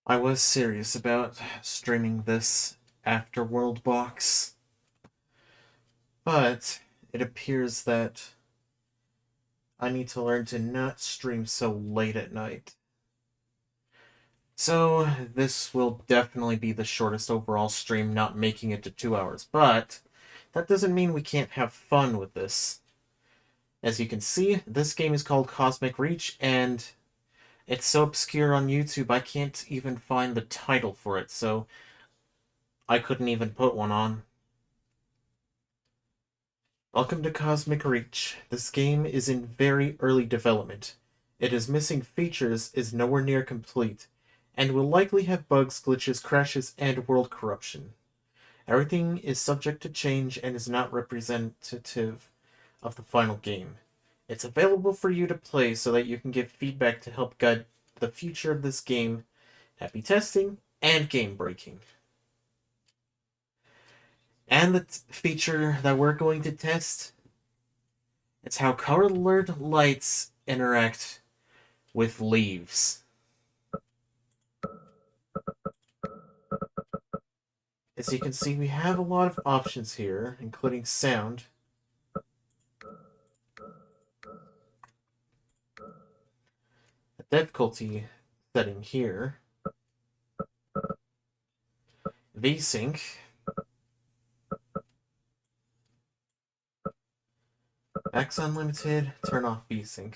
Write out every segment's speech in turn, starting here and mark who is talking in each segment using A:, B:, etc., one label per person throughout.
A: I was serious about streaming this Afterworld box, but it appears that I need to learn to not stream so late at night. So, this will definitely be the shortest overall stream, not making it to 2 hours, but that doesn't mean we can't have fun with this. As you can see, this game is called Cosmic Reach, and it's so obscure on YouTube I can't even find the title for it, so I couldn't even put one on. Welcome to Cosmic Reach. This game is in very early development. It is missing features, is nowhere near complete, and will likely have bugs, glitches, crashes, and world corruption. Everything is subject to change and is not representative of the final game. It's available for you to play so that you can give feedback to help guide the future of this game. Happy testing and game breaking. And the feature that we're going to test, it's how colored lights interact with leaves. As you can see, we have a lot of options here, including sound. The difficulty setting here. VSync. X unlimited, turn off VSync.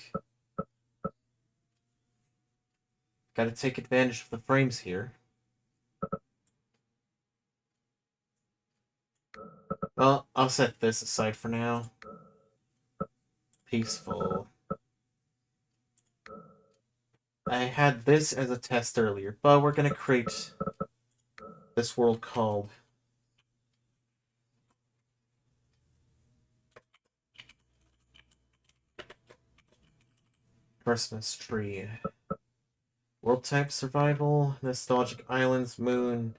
A: Gotta take advantage of the frames here. Well, I'll set this aside for now. Peaceful. I had this as a test earlier, but we're gonna create this world called Christmas Tree. World type survival, nostalgic islands, moon.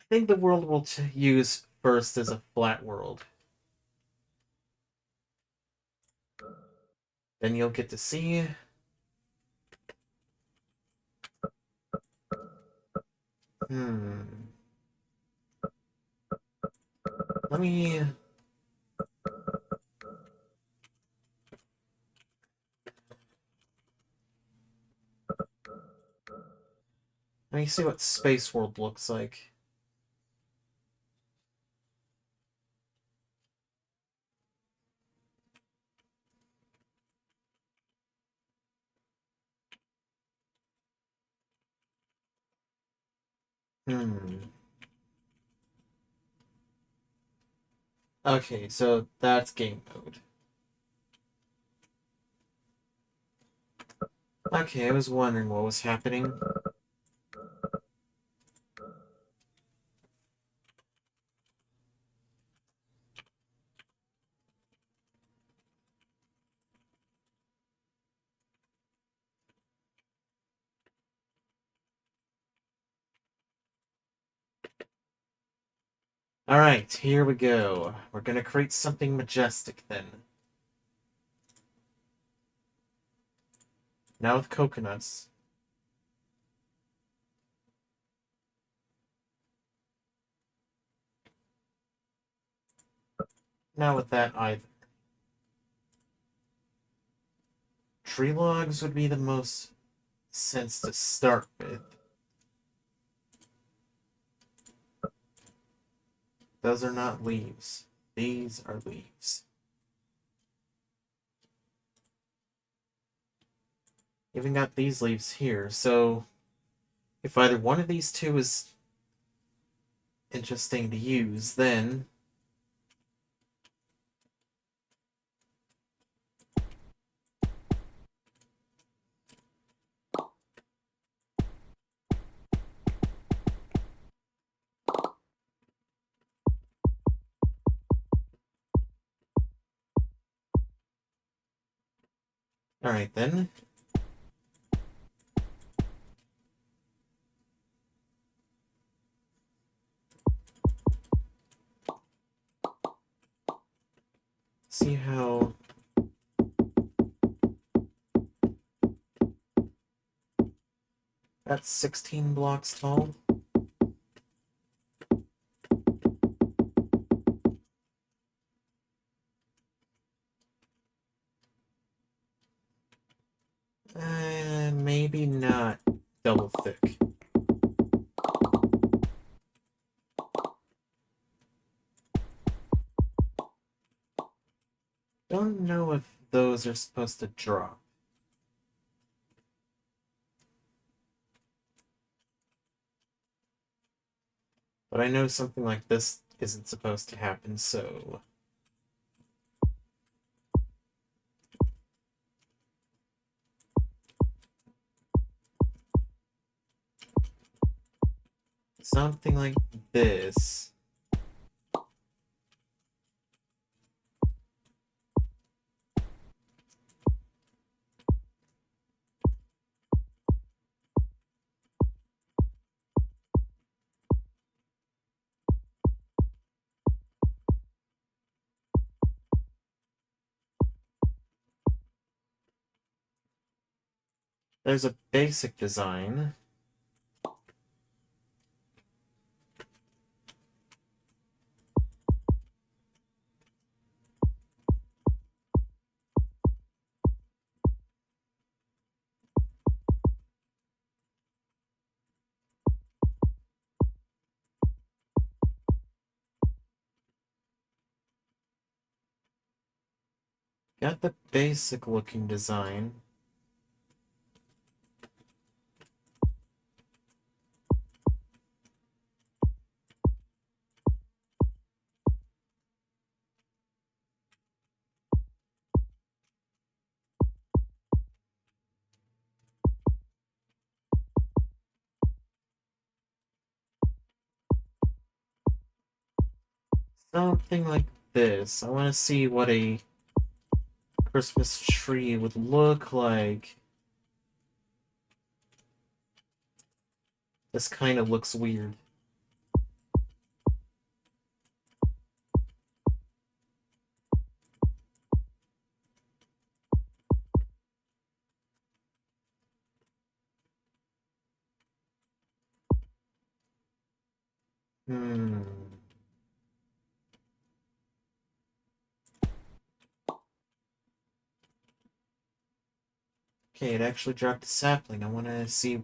A: I think the world we'll use first is a flat world. Then you'll get to see let me see what Space World looks like. Okay, so that's game mode. Okay, I was wondering what was happening. Alright, here we go. We're gonna create something majestic then. Now with coconuts. Now with that either. Tree logs would be the most sense to start with. Those are not leaves. These are leaves. Even got these leaves here, so if either one of these two is interesting to use, then alright then. See how That's 16 blocks tall. Maybe not double thick. Don't know if those are supposed to drop. But I know something like this isn't supposed to happen, so... something like this. There's a basic design. Got the basic looking design. Something like this. I want to see what a Christmas tree would look like. This kind of looks weird. Hmm. Okay, it actually dropped a sapling. I want to see...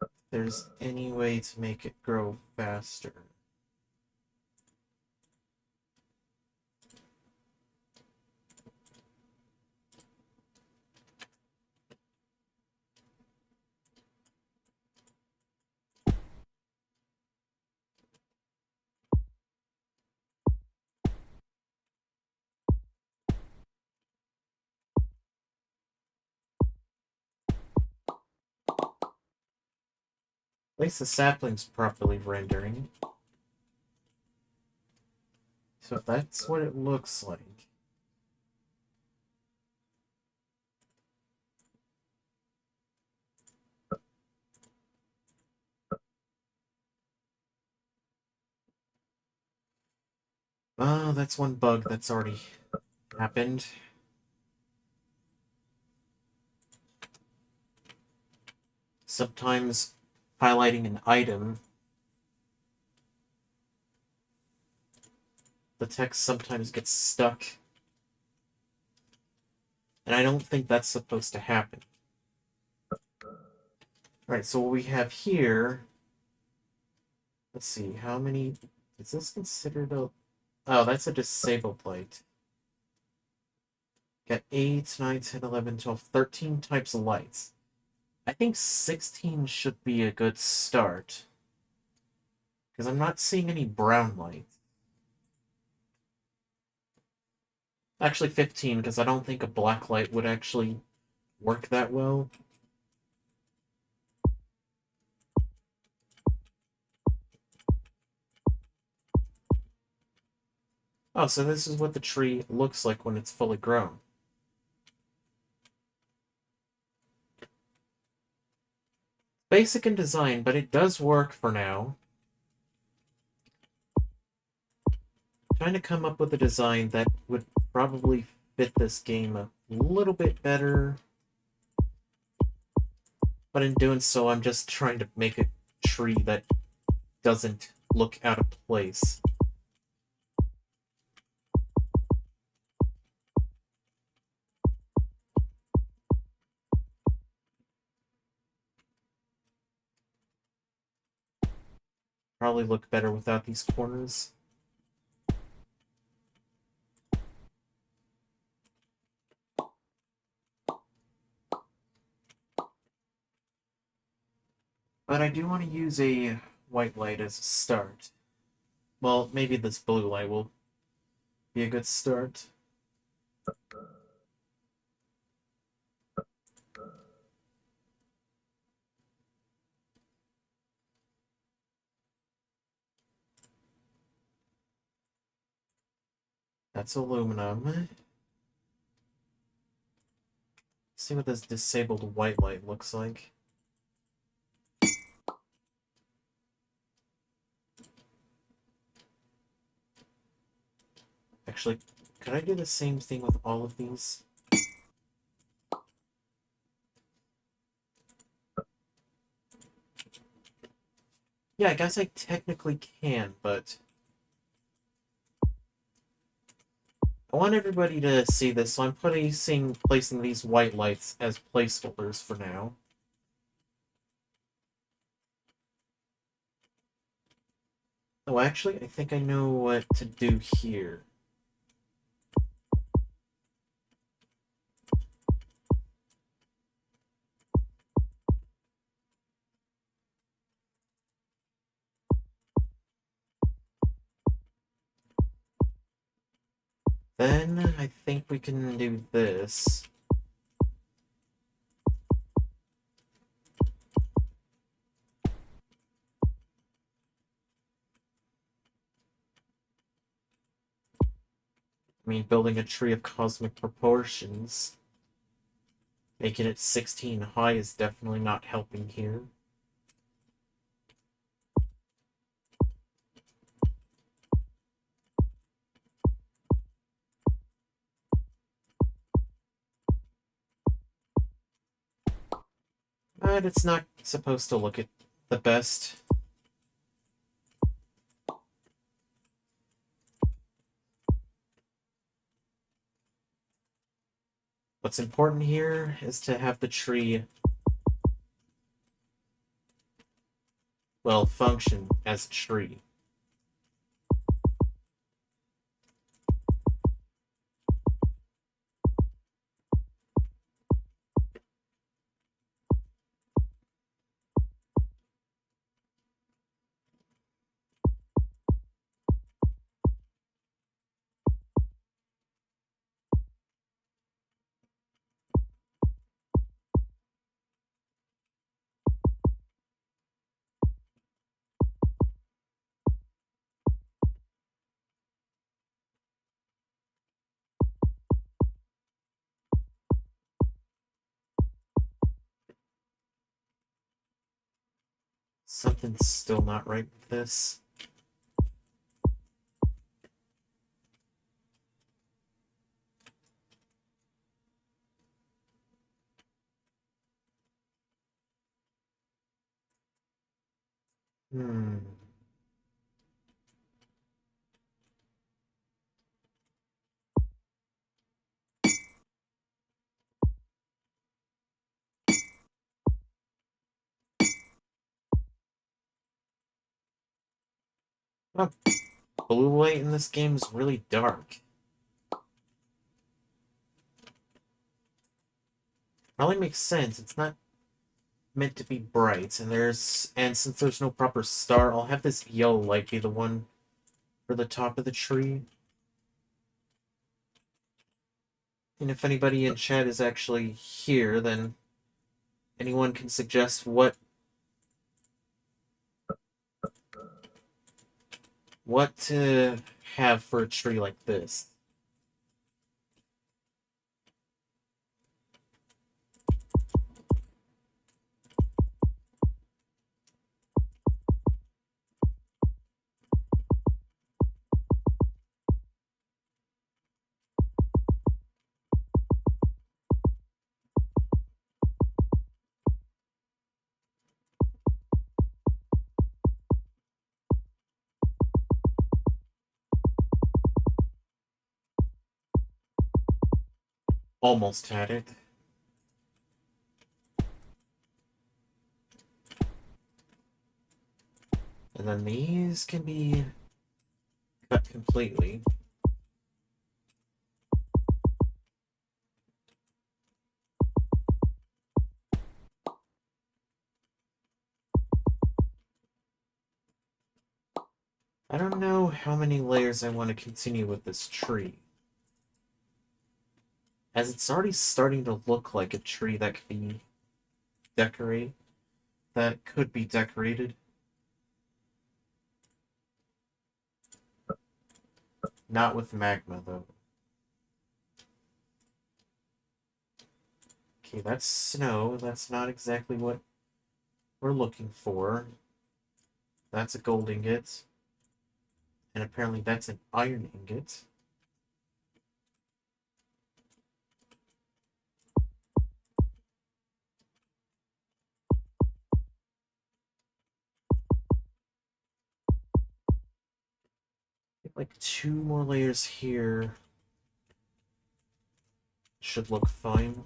A: if there's any way to make it grow faster. At least the sapling's properly rendering. So if that's what it looks like... oh, that's one bug that's already happened. Sometimes highlighting an item, the text sometimes gets stuck. And I don't think that's supposed to happen. Alright, so what we have here... let's see, how many... is this considered a... oh, that's a disabled light. Got 8, 9, 10, 11, 12, 13 types of lights. I think 16 should be a good start. Because I'm not seeing any brown lights. Actually 15, because I don't think a black light would actually work that well. Oh, so this is what the tree looks like when it's fully grown. Basic in design, but it does work for now. trying to come up with a design that would probably fit this game a little bit better. But in doing so, I'm just trying to make a tree that doesn't look out of place. Probably look better without these corners. But I do want to use a white light as a start. Well, maybe this blue light will be a good start. That's aluminum. Let's see what this disabled white light looks like. Actually, could I do the same thing with all of these? Yeah, I guess I technically can, but I want everybody to see this, so I'm placing these white lights as placeholders for now. Oh, actually, I think I know what to do here. Then I think we can do this. I mean, building a tree of cosmic proportions, making it 16 high is definitely not helping here. But it's not supposed to look at the best. What's important here is to have the tree, well, function as a tree. Something's still not right with this. Hmm. Oh, blue light in this game is really dark. Probably makes sense. It's not meant to be bright, and since there's no proper star, I'll have this yellow light be the one for the top of the tree. And if anybody in chat is actually here, then anyone can suggest what to have for a tree like this. almost had it. And then these can be cut completely. I don't know how many layers I want to continue with this tree, as it's already starting to look like a tree that could be decorated. Not with magma, though. Okay, that's snow. That's not exactly what we're looking for. That's a gold ingot. And apparently that's an iron ingot. Like 2 more layers here. Should look fine.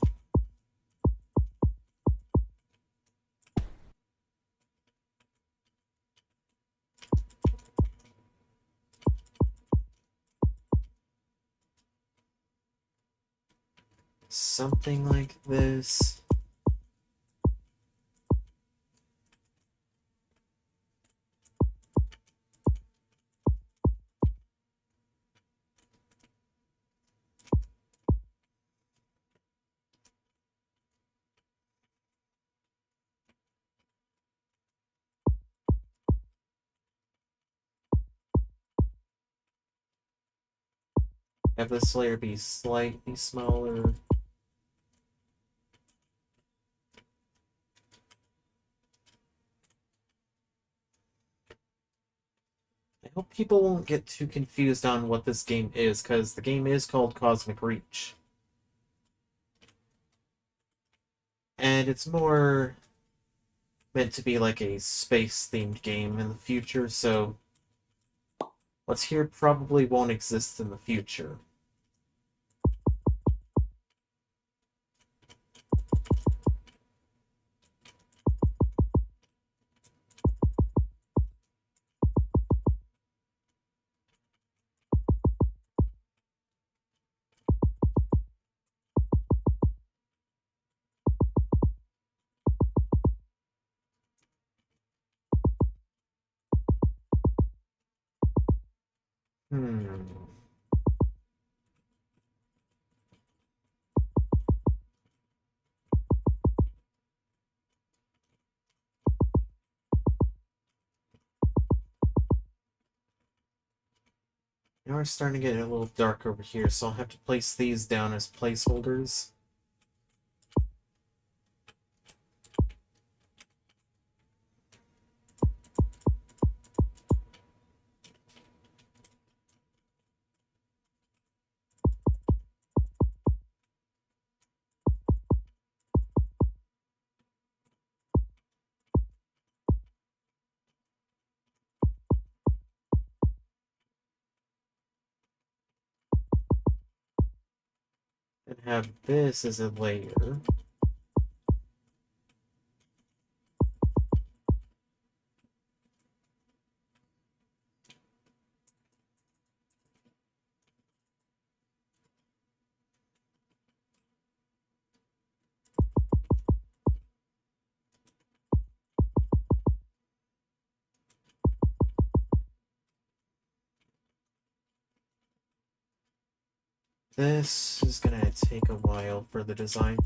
A: Something like this. Have this layer be slightly smaller. I hope people won't get too confused on what this game is, because the game is called Cosmic Reach. And it's more meant to be like a space-themed game in the future, so what's here probably won't exist in the future. Hmm. Now we're starting to get a little dark over here, so I'll have to place these down as placeholders. And have this as a layer. This is gonna take a while for the design.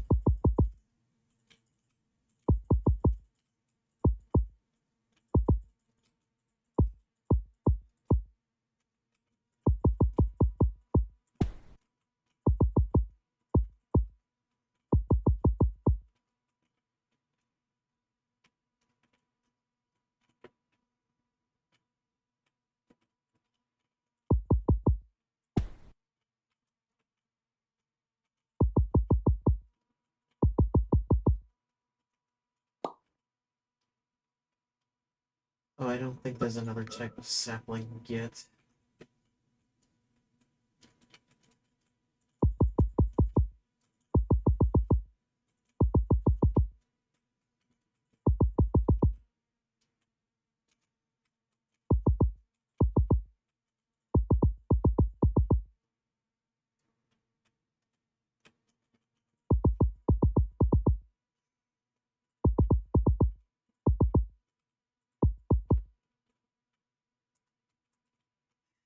A: Oh, I don't think there's another type of sapling yet.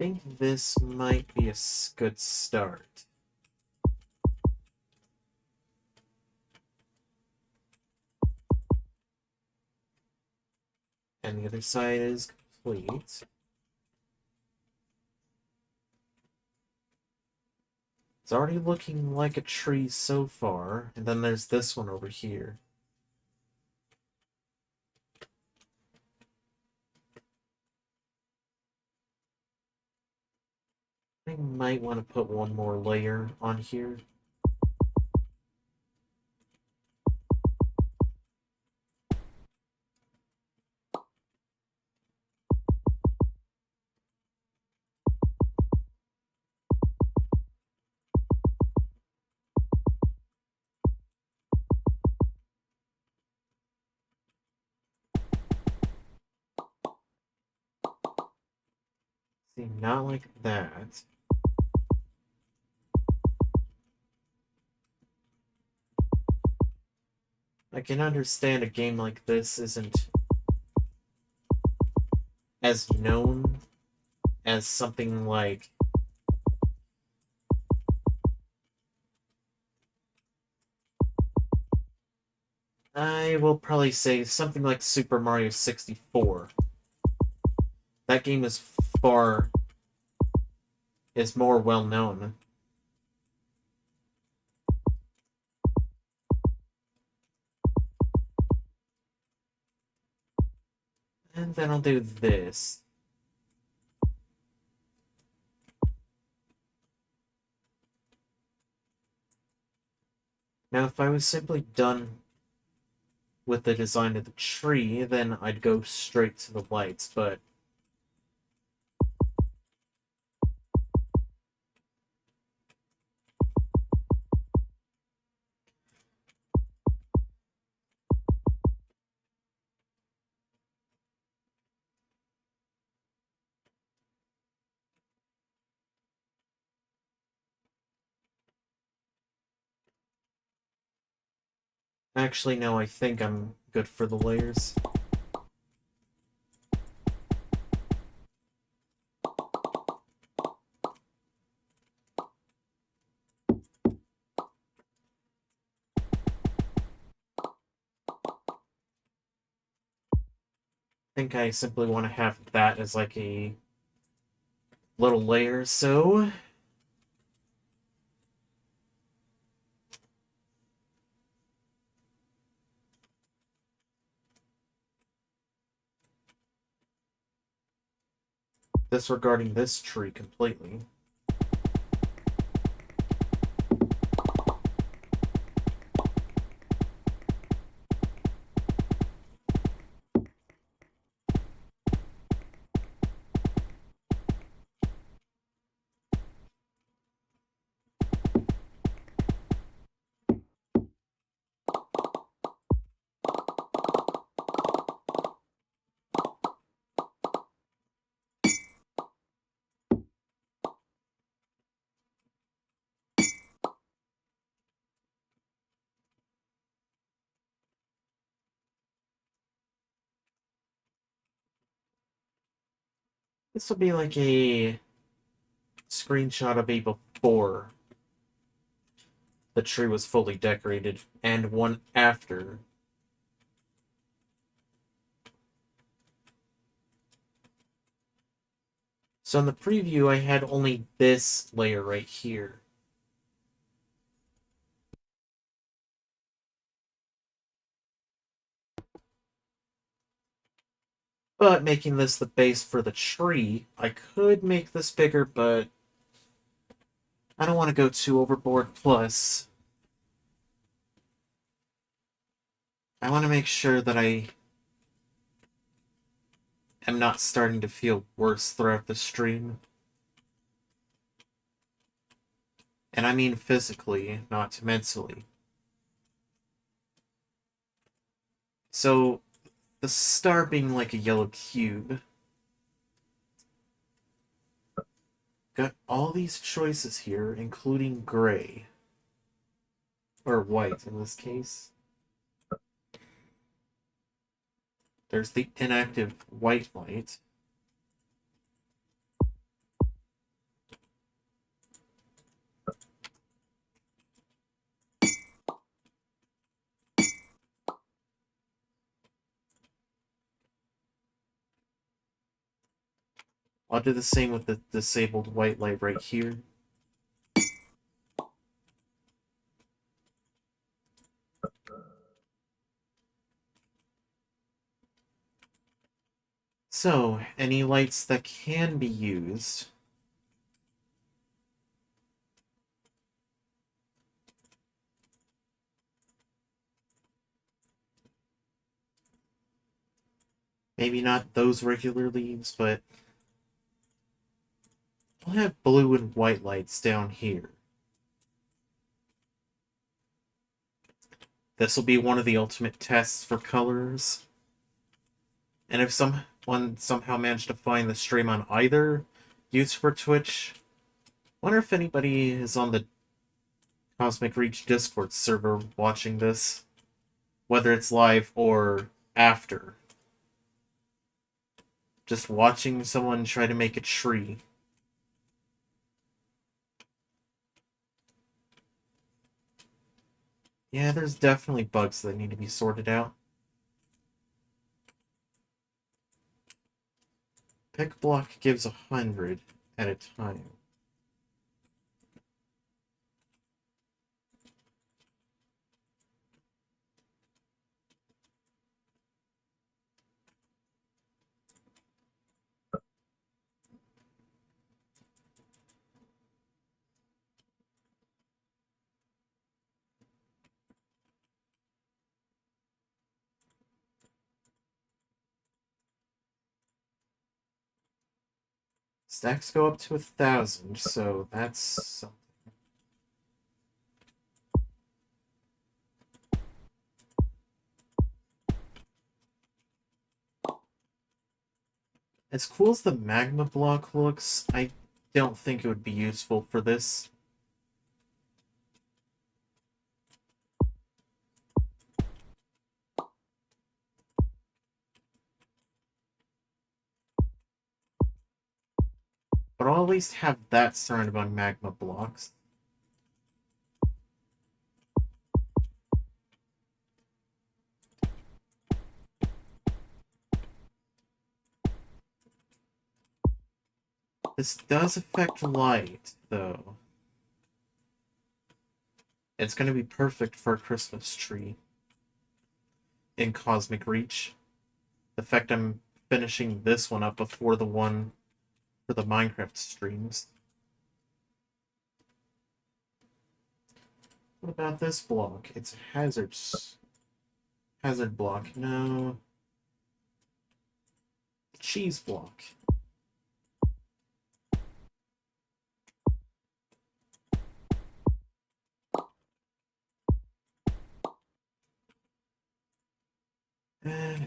A: think this might be a good start. And the other side is complete. It's already looking like a tree so far, and then there's this one over here. I might want to put one more layer on here. See, not like that. I can understand a game like this isn't as known as something like I will probably say something like Super Mario 64. That game is more well known. And then I'll do this. Now, if I was simply done with the design of the tree, then I'd go straight to the lights, but actually, no, I think I'm good for the layers. I think I simply want to have that as like a little layer, so disregarding this tree completely. This will be like a screenshot of a before the tree was fully decorated, and one after. So in the preview, I had only this layer right here. But making this the base for the tree, I could make this bigger, but I don't want to go too overboard. Plus, I want to make sure that I am not starting to feel worse throughout the stream. And I mean physically, not mentally. So, the star being like a yellow cube. Got all these choices here, including gray. Or white in this case. There's the inactive white light. I'll do the same with the disabled white light right here. So, any lights that can be used. Maybe not those regular leaves, but I'll have blue and white lights down here. This will be one of the ultimate tests for colors. And if someone somehow managed to find the stream on either used for Twitch, wonder if anybody is on the Cosmic Reach Discord server watching this, whether it's live or after. Just watching someone try to make a tree. Yeah, there's definitely bugs that need to be sorted out. Pick block gives 100 at a time. Stacks go up to 1,000, so that's something. As cool as the magma block looks, I don't think it would be useful for this. But I'll at least have that surrounded by magma blocks. This does affect light, though. It's going to be perfect for a Christmas tree in Cosmic Reach. The fact I'm finishing this one up before the one for the Minecraft streams. What about this block? It's a hazard block. No. Cheese block.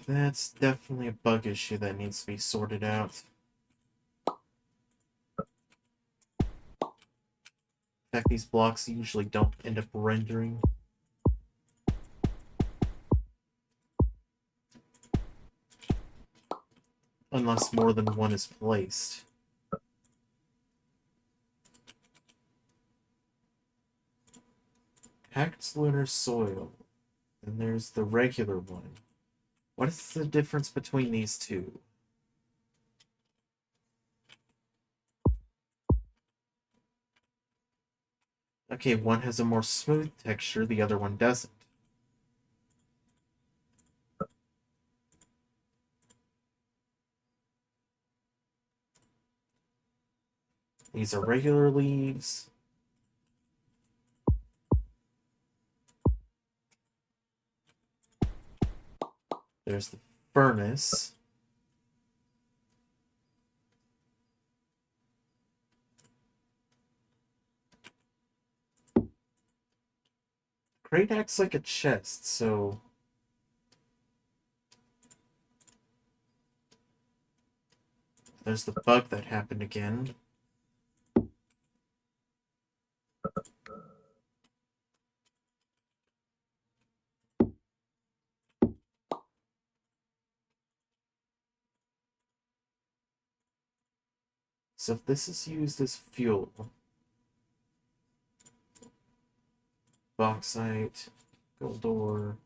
A: That's definitely a bug issue that needs to be sorted out. In fact, these blocks usually don't end up rendering. Unless more than one is placed. Packed lunar soil. And there's the regular one. What is the difference between these two? Okay, one has a more smooth texture, the other one doesn't. These are regular leaves. There's the furnace. Crate acts like a chest, so... There's the bug that happened again. So if this is used as fuel... Bauxite, gold ore...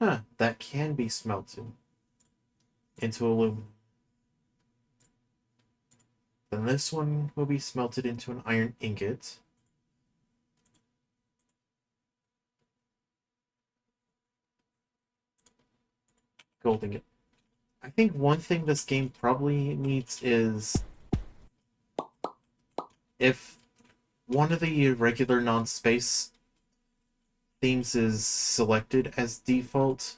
A: Huh, that can be smelted into aluminum. Then this one will be smelted into an iron ingot. Gold ingot. I think one thing this game probably needs is if one of the regular non-space themes is selected as default,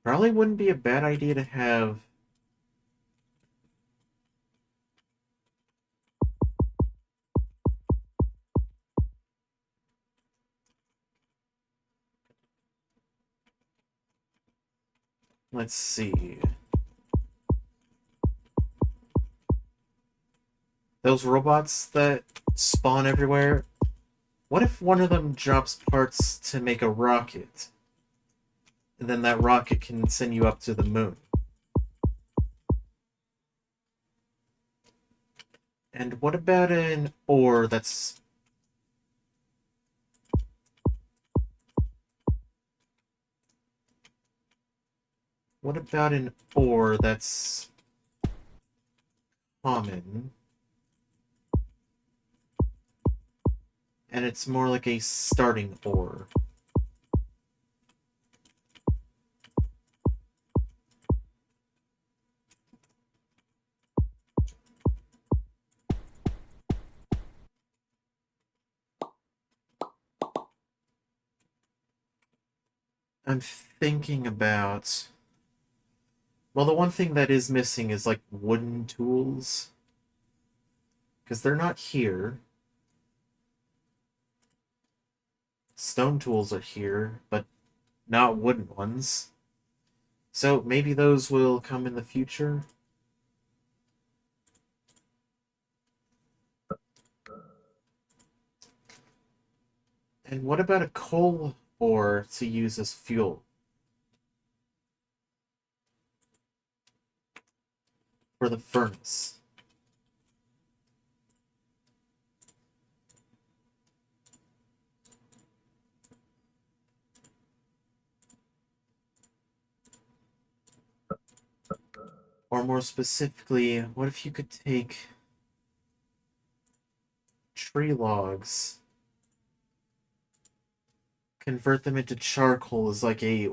A: probably wouldn't be a bad idea to have let's see. Those robots that spawn everywhere, what if one of them drops parts to make a rocket? And then that rocket can send you up to the moon. And what about an ore that's... What about an ore that's common? And it's more like a starting ore. I'm thinking about... Well, the one thing that is missing is, like, wooden tools. Because they're not here. Stone tools are here, but not wooden ones. So maybe those will come in the future. And what about a coal ore to use as fuel? For the furnace. Or more specifically, what if you could take tree logs, convert them into charcoal as like a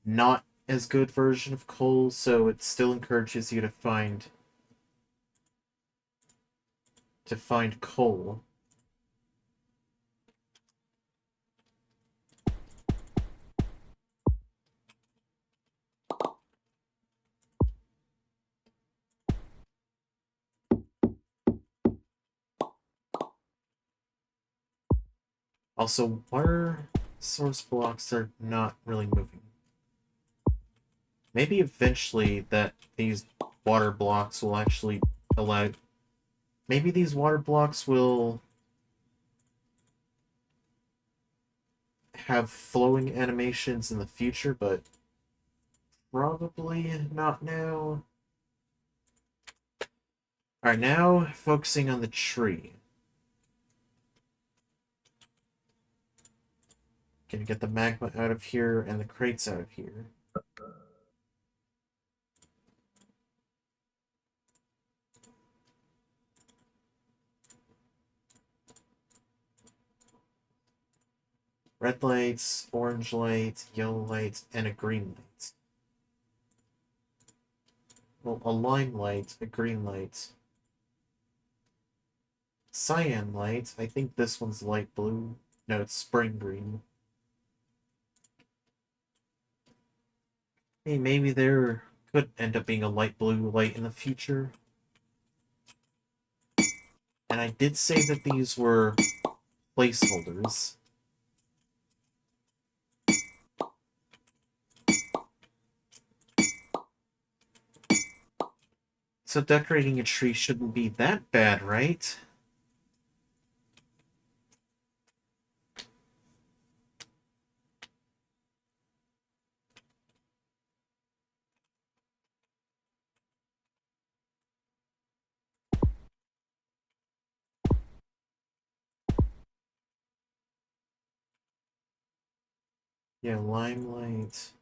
A: not as good version of coal, so it still encourages you to find coal. Also, water source blocks are not really moving. Maybe eventually that these water blocks will actually allow... Maybe these water blocks will have flowing animations in the future, but probably not now. Alright, now focusing on the tree. Gonna get the magma out of here and the crates out of here. Red lights, orange light, yellow light, and a green light. Well, a lime light, a green light. Cyan light, I think this one's light blue. No, it's spring green. Hey, maybe there could end up being a light blue light in the future. And I did say that these were placeholders. So decorating a tree shouldn't be that bad, right? Yeah, limelight.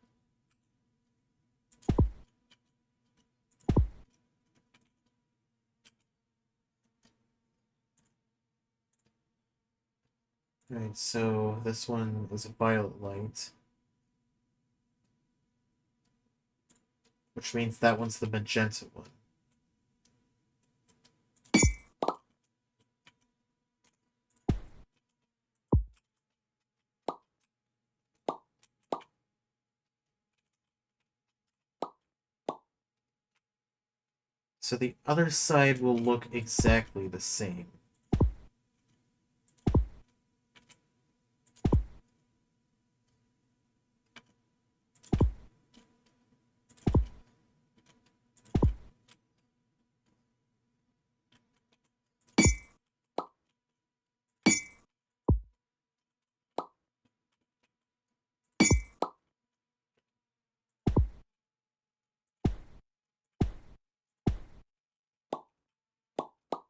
A: Alright, so this one is a violet light, which means that one's the magenta one. So the other side will look exactly the same.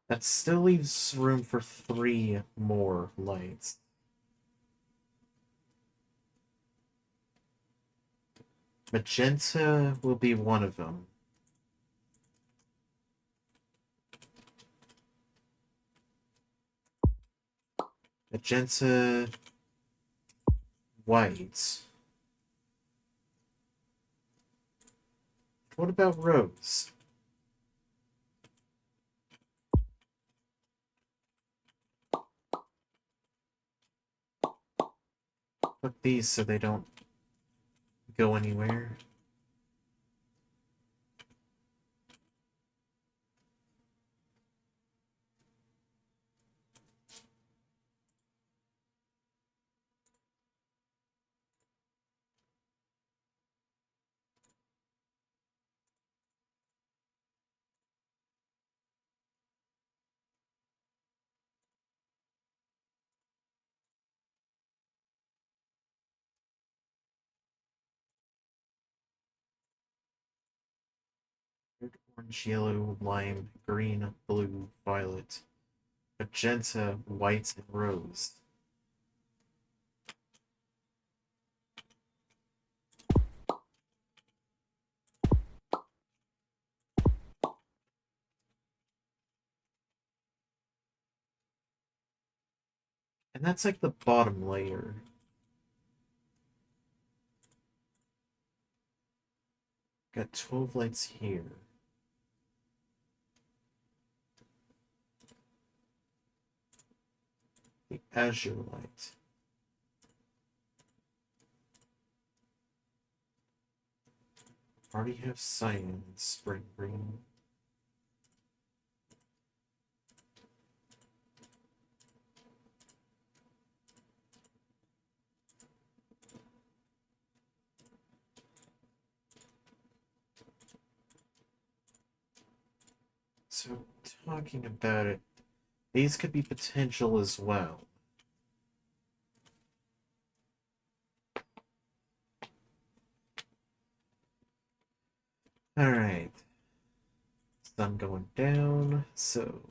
A: That still leaves room for 3 more lights. Magenta will be one of them. Magenta, white. What about rose? Put these so they don't go anywhere. Red, orange, yellow, lime, green, blue, violet, magenta, white, and rose. And that's like the bottom layer. Got 12 lights here. The azure light. Already have cyan and spring green. So, talking about it, these could be potential as well. Alright. Sun going down, so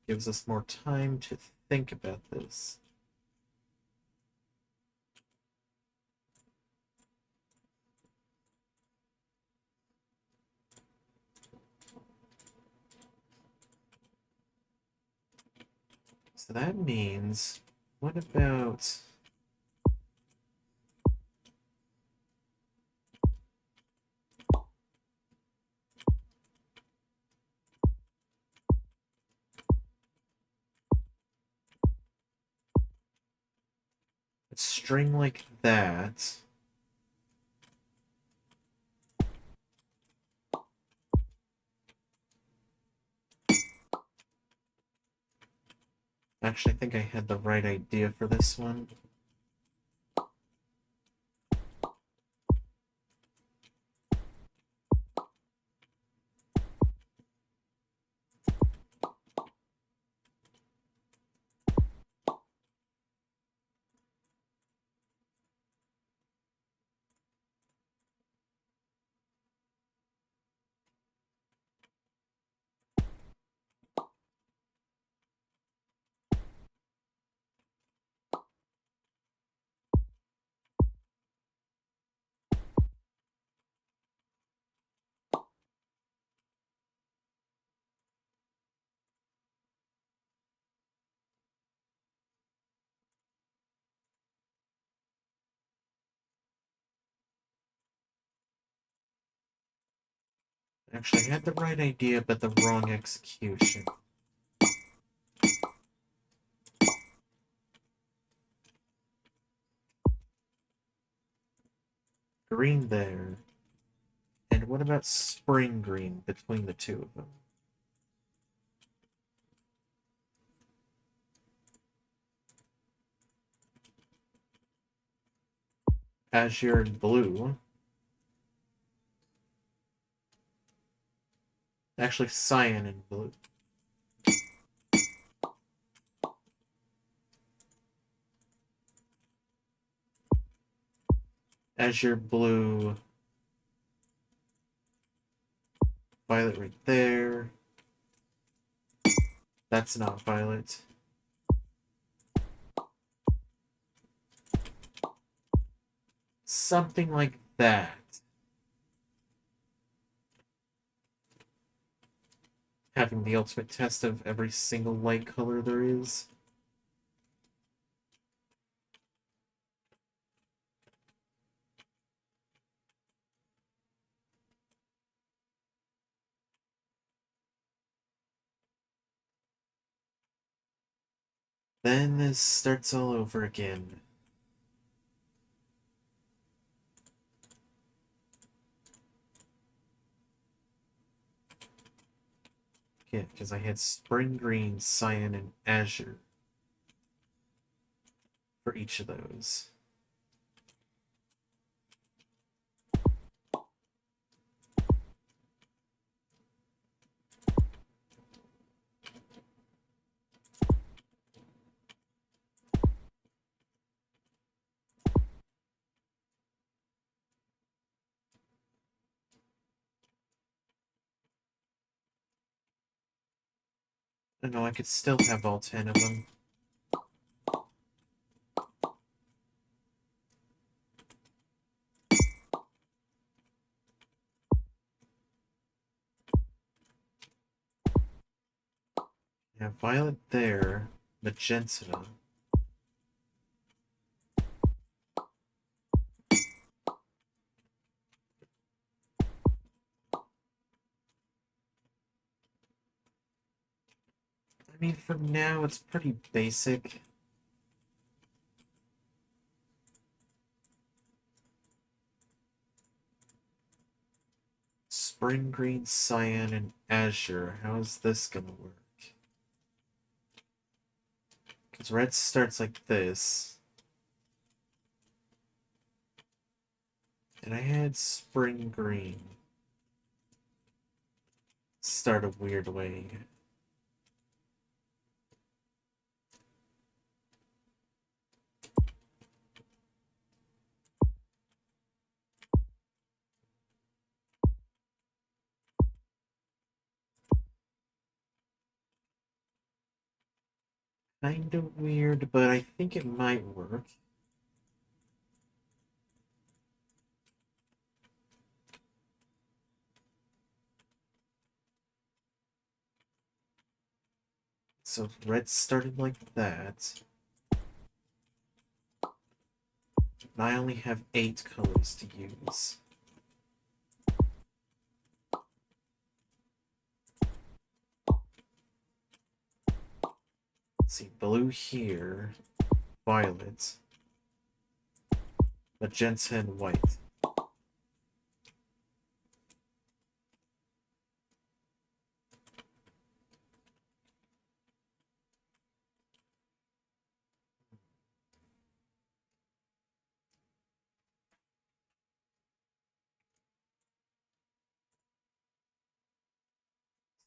A: gives us more time to think about this. So that means, what about... a string like that? Actually, I think I had the right idea for this one. Actually, I had the right idea, but the wrong execution. Green there. And what about spring green between the two of them? Azure and blue. Actually, cyan and blue. Azure blue. Violet right there. That's not violet. Something like that. Having the ultimate test of every single light color there is. Then this starts all over again. Yeah, because I had spring green, cyan, and azure for each of those. I know I could still have all 10 of them. Yeah, violet there, magenta. I mean, for now, it's pretty basic. Spring green, cyan, and azure. How is this gonna work? Because red starts like this. And I had spring green. Start a weird way. Kind of weird, but I think it might work. So red started like that. And I only have 8 colors to use. Let's see, blue here, violet, magenta, and white.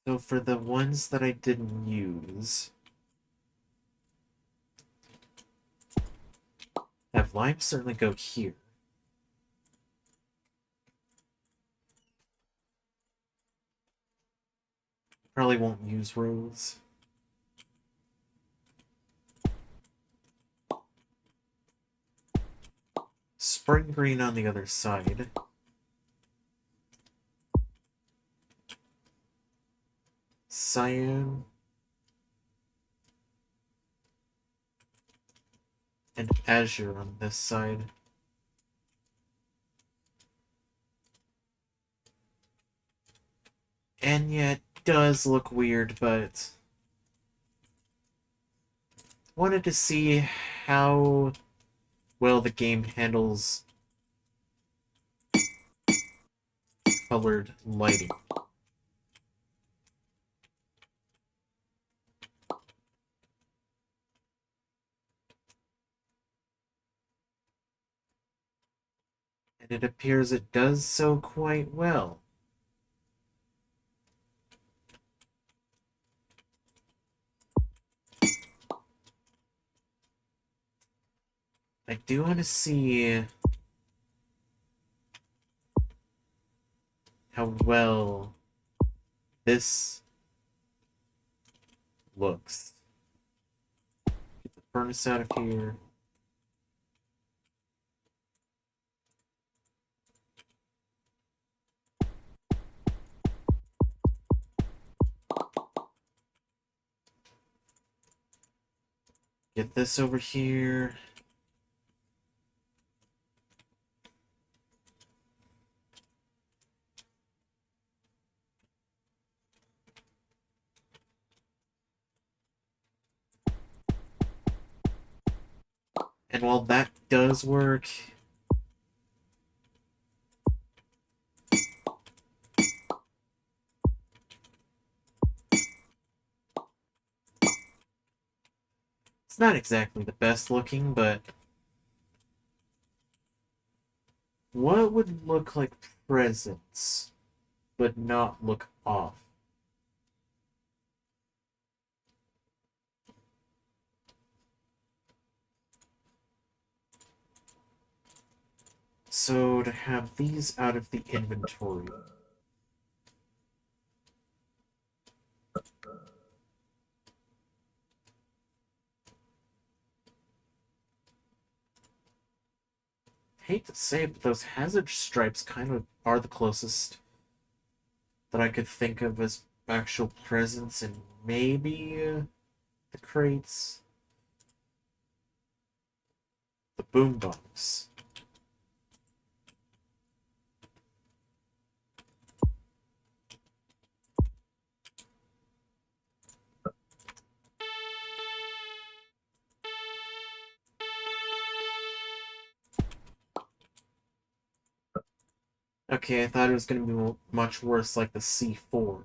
A: So for the ones that I didn't use, have lime certainly go here. Probably won't use rose. Spring green on the other side. Cyan. And azure on this side. And yeah, it does look weird, but wanted to see how well the game handles colored lighting. And it appears it does so quite well. I do want to see how well this looks. Get the furnace out of here. Get this over here. And while that does work, it's not exactly the best looking, but what would look like presents but not look off? So to have these out of the inventory. Hate to say it, but those hazard stripes kind of are the closest that I could think of as actual presents, and maybe the crates. The boombox. Okay, I thought it was going to be much worse like the C4.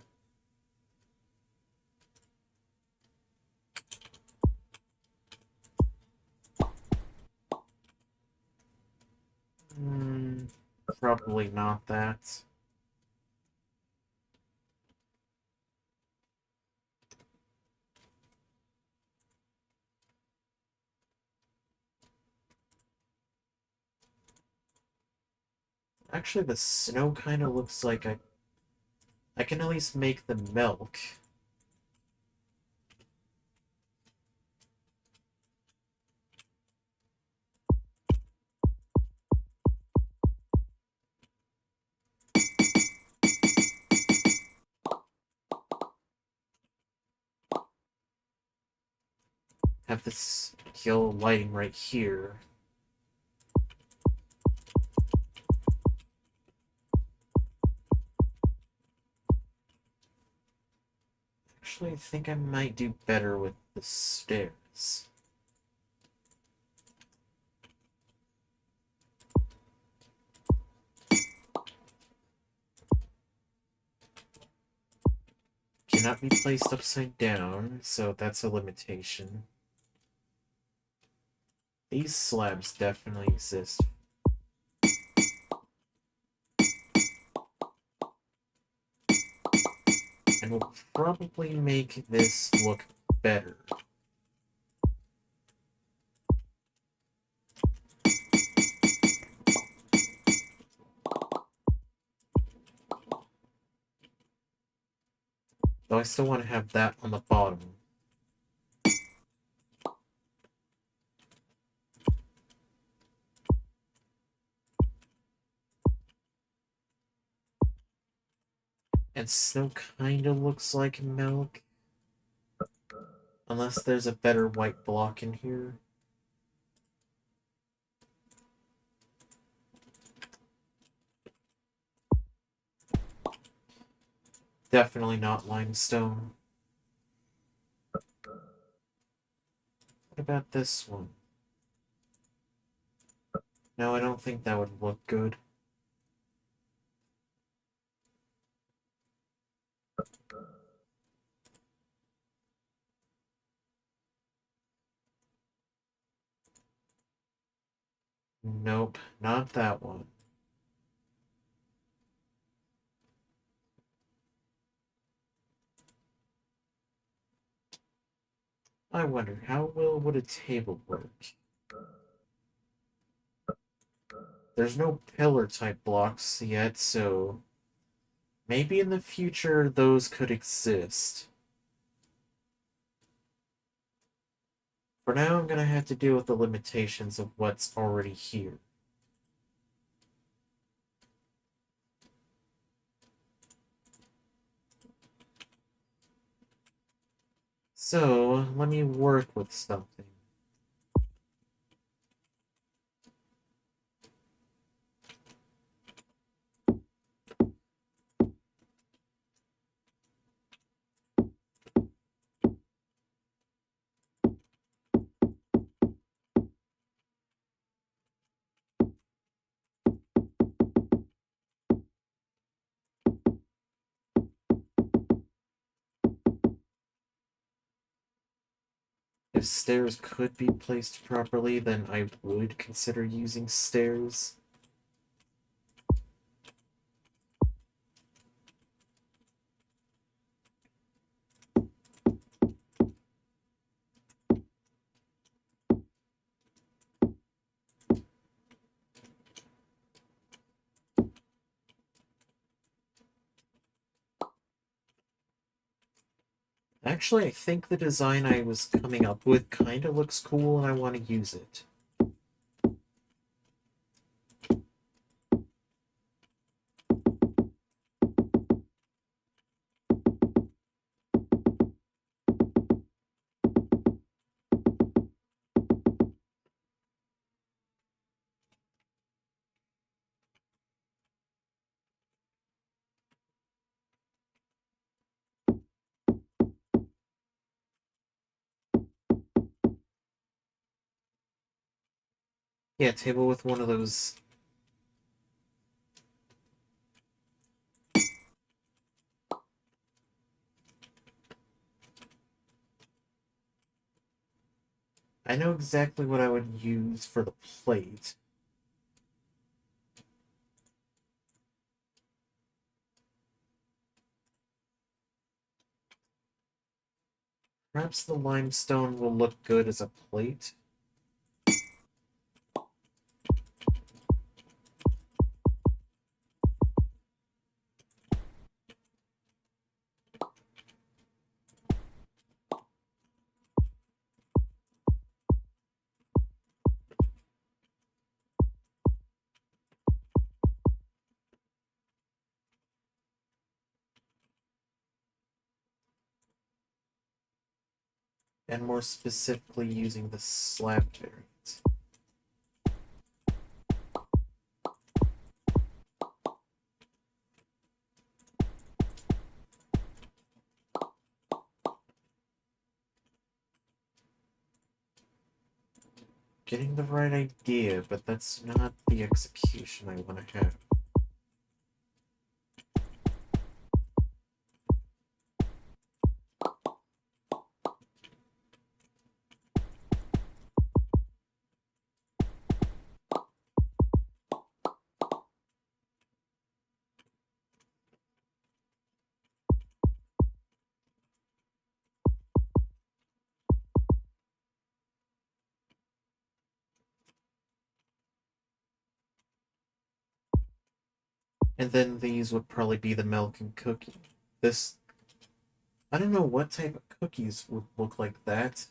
A: Hmm, probably not that. Actually, the snow kind of looks like I can at least make the milk. Have this yellow lighting right here. Actually, I think I might do better with the stairs. Cannot be placed upside down, so that's a limitation. These slabs definitely exist. And will probably make this look better. Though I still want to have that on the bottom. And snow kinda looks like milk. Unless there's a better white block in here. definitely not limestone. What about this one? No, I don't think that would look good. Nope, not that one. I wonder, how well would a table work? There's no pillar type blocks yet, so maybe in the future those could exist. For now, I'm gonna have to deal with the limitations of what's already here. So, let me work with something. If stairs could be placed properly, then I would consider using stairs. Actually, I think the design I was coming up with kind of looks cool and I want to use it. Yeah, table with one of those. I know exactly what I would use for the plate. Perhaps the limestone will look good as a plate. And more specifically using the slab variant. Getting the right idea, but that's not the execution I want to have. And then these would probably be the milk and cookie. This, I don't know what type of cookies would look like that.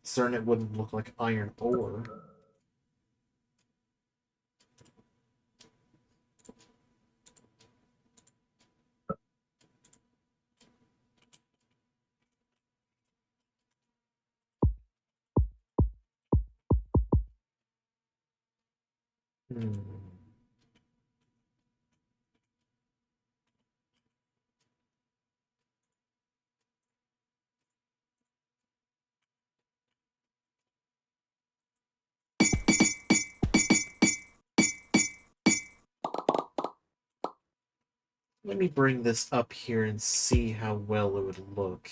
A: Certain it wouldn't look like iron ore. Hmm. Let me bring this up here and see how well it would look.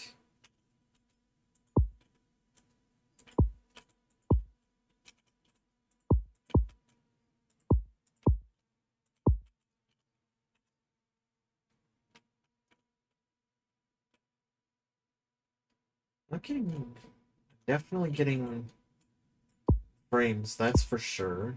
A: Okay, definitely getting frames, that's for sure.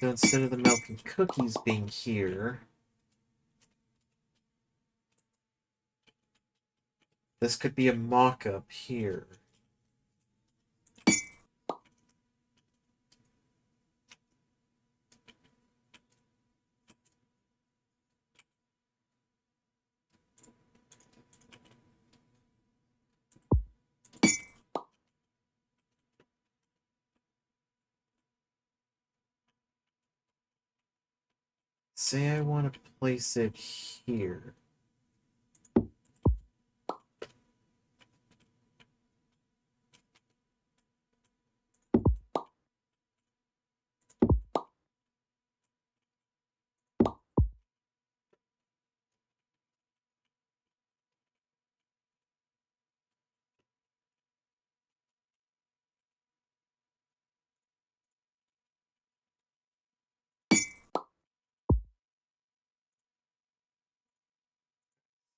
A: So instead of the milk and cookies being here, this could be a mock-up here. Say I want to place it here.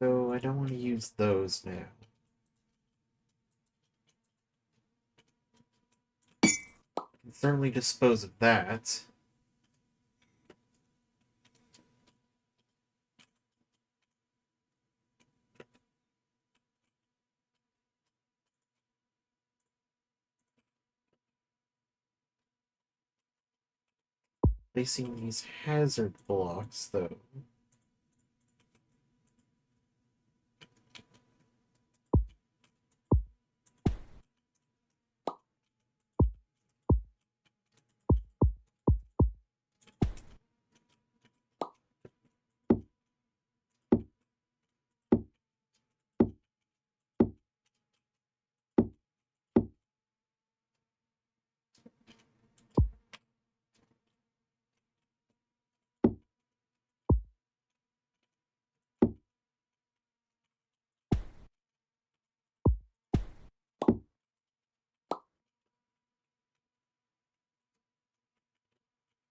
A: So I don't want to use those now. Can certainly dispose of that. Placing these hazard blocks, though.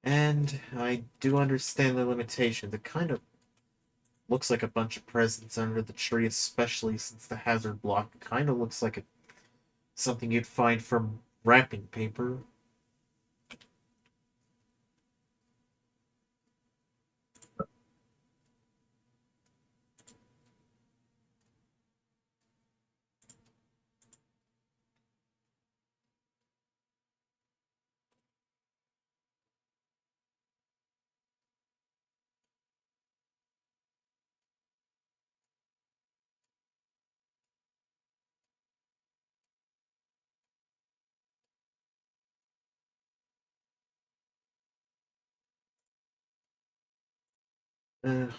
A: And I do understand the limitations. It kind of looks like a bunch of presents under the tree, especially since the hazard block kind of looks like something you'd find from wrapping paper.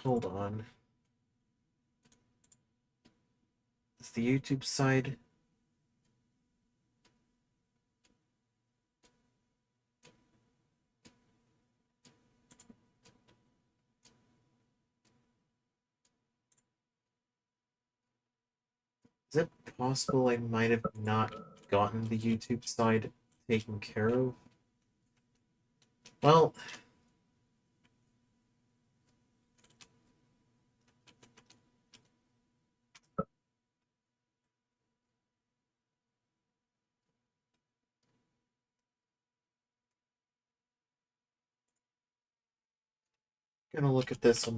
A: Hold on. Is the YouTube side? Is it possible I might have not gotten the YouTube side taken care of? Well, gonna look at this a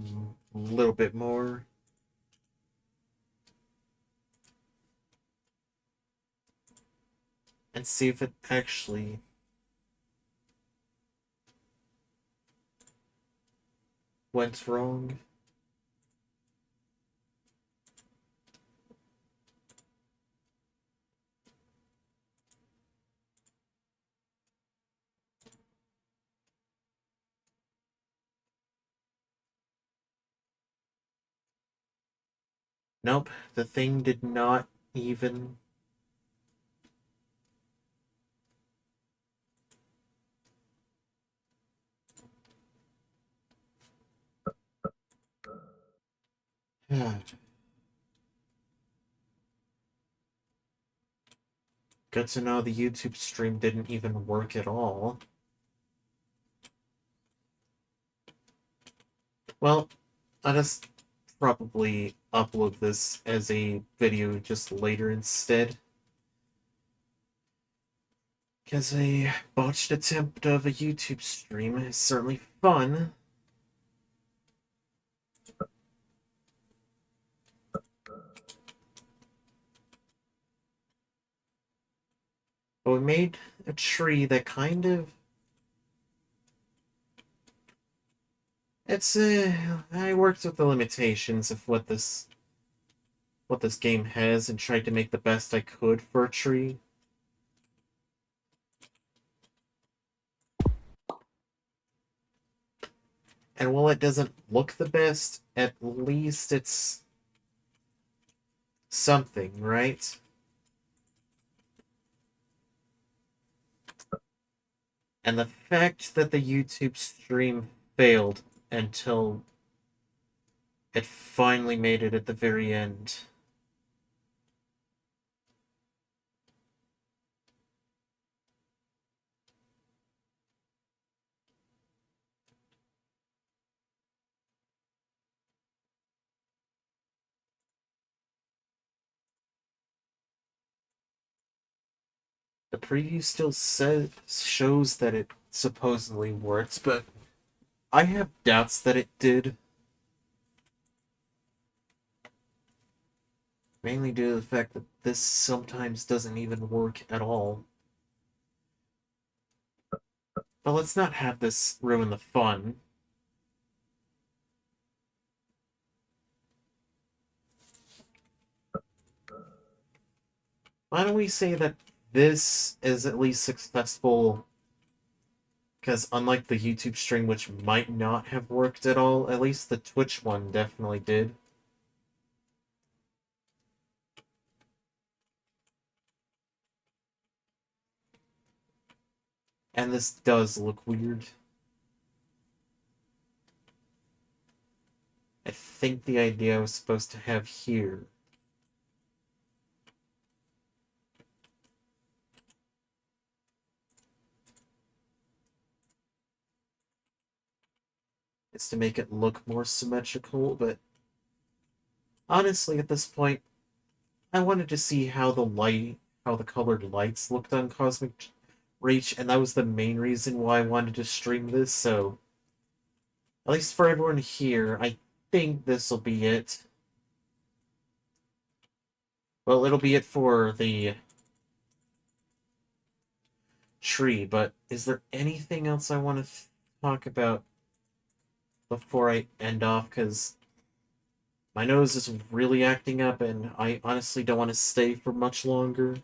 A: little bit more. And see if it actually went wrong. Nope, the thing did not even Good to know the YouTube stream didn't even work at all. Well, I'll just probably upload this as a video just later instead. Because a botched attempt of a YouTube stream is certainly fun. But we made a tree that kind of... I worked with the limitations of what this game has and tried to make the best I could for a tree. And while it doesn't look the best, at least it's something, right? And the fact that the YouTube stream failed until it finally made it at the very end. The preview still shows that it supposedly works, but I have doubts that it did. Mainly due to the fact that this sometimes doesn't even work at all. But let's not have this ruin the fun. Why don't we say that this is at least successful? Because unlike the YouTube stream, which might not have worked at all, at least the Twitch one definitely did. And this does look weird. I think the idea I was supposed to have here is to make it look more symmetrical, but honestly, at this point, I wanted to see how the colored lights looked on Cosmic Reach, and that was the main reason why I wanted to stream this, so at least for everyone here, I think this will be it. Well, it'll be it for the tree, but is there anything else I want to talk about before I end off? Because my nose is really acting up, and I honestly don't want to stay for much longer.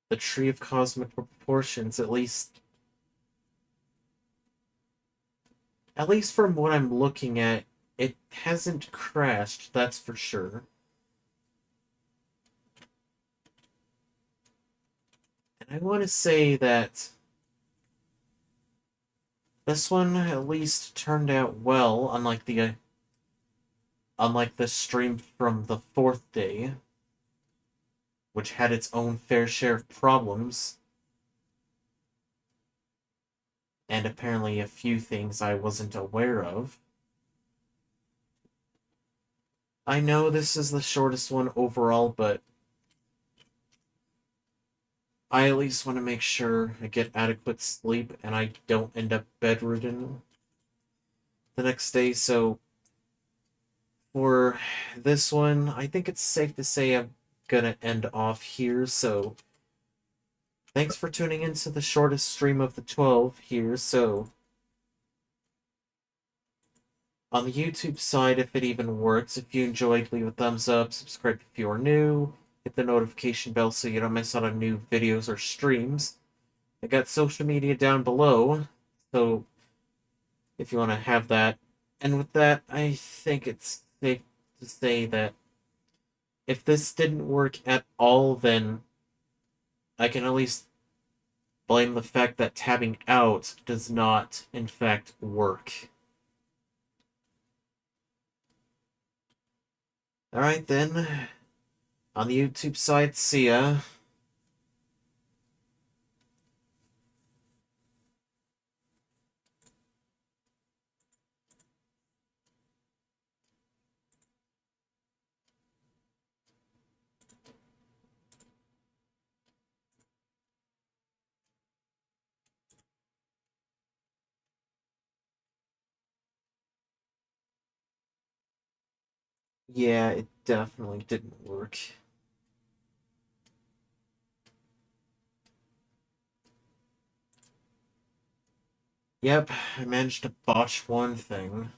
A: The tree of cosmic proportions, at least from what I'm looking at, it hasn't crashed, that's for sure. And I want to say that this one at least turned out well, unlike the stream from the fourth day, which had its own fair share of problems, and apparently a few things I wasn't aware of. I know this is the shortest one overall, but I at least want to make sure I get adequate sleep and I don't end up bedridden the next day, so for this one, I think it's safe to say I'm gonna end off here, so thanks for tuning into the shortest stream of the 12 here, so on the YouTube side, if it even works, if you enjoyed, leave a thumbs up, subscribe if you are new, hit the notification bell so you don't miss out on new videos or streams. I got social media down below, so if you want to have that. And with that, I think it's safe to say that if this didn't work at all, then I can at least blame the fact that tabbing out does not, in fact, work. Alright then. On the YouTube side, see ya. Yeah, it definitely didn't work. Yep, I managed to botch one thing.